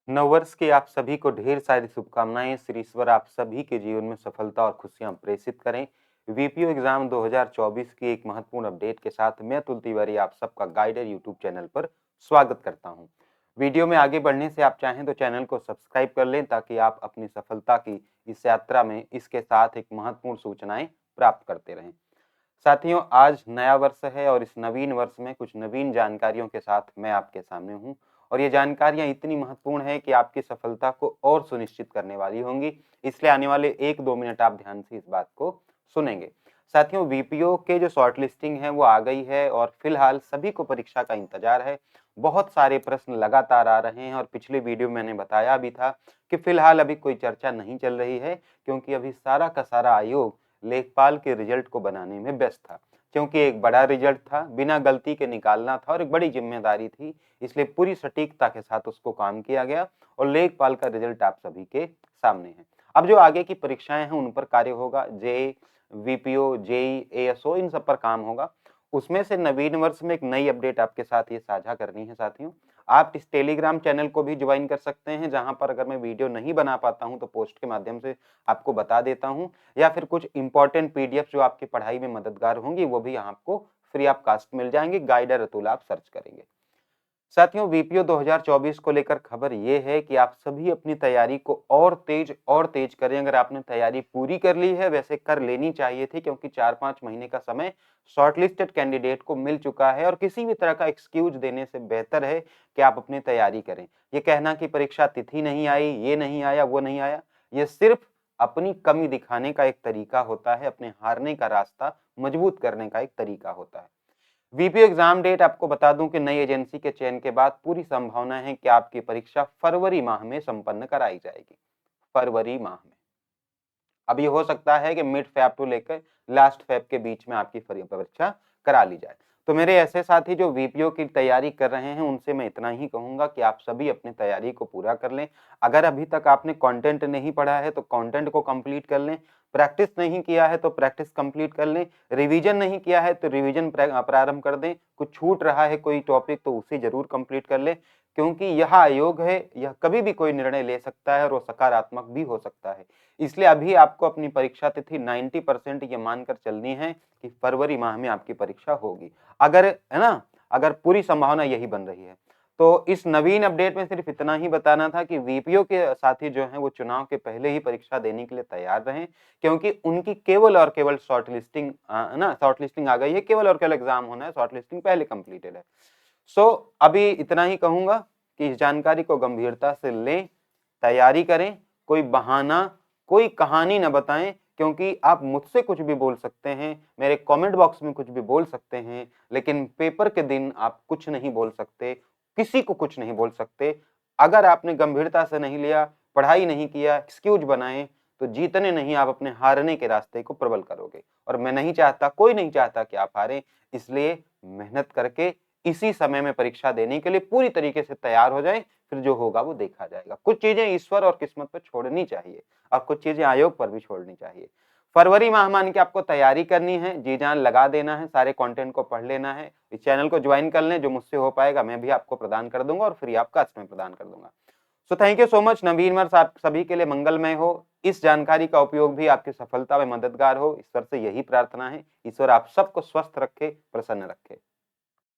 नववर्ष की आप सभी को ढेर सारी शुभकामनाएं। श्री ईश्वर आप सभी के जीवन में सफलता और खुशियां प्रेषित करें। वीपीओ एग्जाम 2024 की एक महत्वपूर्ण अपडेट के साथ मैं अतुल तिवारी आप सबका गाइडर यूट्यूब चैनल पर स्वागत करता हूं। वीडियो में आगे बढ़ने से आप चाहें तो चैनल को सब्सक्राइब कर लें ताकि आप अपनी सफलता की इस यात्रा में इसके साथ एक महत्वपूर्ण सूचनाएं प्राप्त करते रहें। साथियों, आज नया वर्ष है और इस नवीन वर्ष में कुछ नवीन जानकारियों के साथ मैं आपके सामने हूं और ये जानकारियां इतनी महत्वपूर्ण है कि आपकी सफलता को और सुनिश्चित करने वाली होंगी। इसलिए आने वाले 1-2 मिनट आप ध्यान से इस बात को सुनेंगे। साथियों, वीपीओ के जो शॉर्ट लिस्टिंग है वो आ गई है और फिलहाल सभी को परीक्षा का इंतजार है। बहुत सारे प्रश्न लगातार आ रहे हैं और पिछले वीडियो में मैंने बताया भी था कि फिलहाल अभी कोई चर्चा नहीं चल रही है क्योंकि अभी सारा का सारा आयोग लेखपाल के रिजल्ट को बनाने में व्यस्त था। क्योंकि एक बड़ा रिजल्ट था, बिना गलती के निकालना था और एक बड़ी जिम्मेदारी थी, इसलिए पूरी सटीकता के साथ उसको काम किया गया और लेखपाल का रिजल्ट आप सभी के सामने है। अब जो आगे की परीक्षाएं हैं उन पर कार्य होगा। जेईई, वीपीओ, जेईई, एएसओ, इन सब पर काम होगा। उसमें से नवीन वर्ष में एक नई अपडेट आपके साथ ये साझा करनी है। साथियों, आप इस टेलीग्राम चैनल को भी ज्वाइन कर सकते हैं, जहां पर अगर मैं वीडियो नहीं बना पाता हूं तो पोस्ट के माध्यम से आपको बता देता हूं, या फिर कुछ इंपॉर्टेंट पीडीएफ जो आपकी पढ़ाई में मददगार होंगी वो भी आपको फ्री ऑफ कॉस्ट मिल जाएंगे। गाइडर अतुल आप सर्च करेंगे। साथियों, वीपीओ 2024 को लेकर खबर ये है कि आप सभी अपनी तैयारी को और तेज करें। अगर आपने तैयारी पूरी कर ली है, वैसे कर लेनी चाहिए थी क्योंकि 4-5 महीने का समय शॉर्टलिस्टेड कैंडिडेट को मिल चुका है और किसी भी तरह का एक्सक्यूज देने से बेहतर है कि आप अपनी तैयारी करें। ये कहना कि परीक्षा तिथि नहीं आई, ये नहीं आया, वो नहीं आया, ये सिर्फ अपनी कमी दिखाने का एक तरीका होता है, अपने हारने का रास्ता मजबूत करने का एक तरीका होता है। वीपीओ एग्जाम डेट आपको बता दूं कि नई एजेंसी के चयन के बाद पूरी संभावना है कि आपकी परीक्षा फरवरी माह में संपन्न कराई जाएगी। फरवरी माह में अब ये हो सकता है कि मिड फेब टू लेकर लास्ट फेब के बीच में आपकी परीक्षा करा ली जाए। तो मेरे ऐसे साथी जो वीपीओ की तैयारी कर रहे हैं उनसे मैं इतना ही कहूंगा कि आप सभी अपनी तैयारी को पूरा कर लें। अगर अभी तक आपने कंटेंट नहीं पढ़ा है तो कंटेंट को कंप्लीट कर लें। प्रैक्टिस नहीं किया है तो प्रैक्टिस कंप्लीट कर लें। रिवीजन नहीं किया है तो रिवीजन प्रारंभ कर दें। कुछ छूट रहा है कोई टॉपिक तो उसे जरूर कंप्लीट कर लें, क्योंकि यह आयोग है, यह कभी भी कोई निर्णय ले सकता है और वो सकारात्मक भी हो सकता है। इसलिए अभी आपको अपनी परीक्षा तिथि 90% ये मानकर चलनी है कि फरवरी माह में आपकी परीक्षा होगी। अगर है ना, अगर पूरी संभावना यही बन रही है तो इस नवीन अपडेट में सिर्फ इतना ही बताना था कि वीपीओ के साथी जो हैं वो चुनाव के पहले ही परीक्षा देने के लिए तैयार रहें, क्योंकि उनकी केवल और केवल शॉर्टलिस्टिंग शॉर्टलिस्टिंग आ गई है, केवल और केवल एग्जाम होना है, शॉर्टलिस्टिंग पहले कंप्लीटेड है। सो अभी इतना ही कहूंगा कि इस जानकारी को गंभीरता से लें, तैयारी करें, कोई बहाना, कोई कहानी न बताएं, क्योंकि आप मुझसे कुछ भी बोल सकते हैं, मेरे कमेंट बॉक्स में कुछ भी बोल सकते हैं, लेकिन पेपर के दिन आप कुछ नहीं बोल सकते, किसी को कुछ नहीं बोल सकते। अगर आपने गंभीरता से नहीं लिया, पढ़ाई नहीं किया, एक्सक्यूज बनाए, तो जीतने नहीं, आप अपने हारने के रास्ते को प्रबल करोगे और मैं नहीं चाहता, कोई नहीं चाहता कि आप हारें। इसलिए मेहनत करके इसी समय में परीक्षा देने के लिए पूरी तरीके से तैयार हो जाएं, फिर जो होगा वो देखा जाएगा। कुछ चीजें ईश्वर और किस्मत पर छोड़नी चाहिए और कुछ चीजें आयोग पर भी छोड़नी चाहिए। फरवरी माह मान के आपको तैयारी करनी है, जी जान लगा देना है, सारे कंटेंट को पढ़ लेना है। इस चैनल को ज्वाइन कर लें, जो मुझसे हो पाएगा मैं भी आपको प्रदान कर दूंगा और फ्री ऑफ कॉस्ट में प्रदान कर दूंगा। So thank you so much. नवीन वर्ष आप सभी के लिए मंगलमय हो। इस जानकारी का उपयोग भी आपकी सफलता में मददगार हो, ईश्वर से यही प्रार्थना है। ईश्वर आप सबको स्वस्थ रखे, प्रसन्न रखे।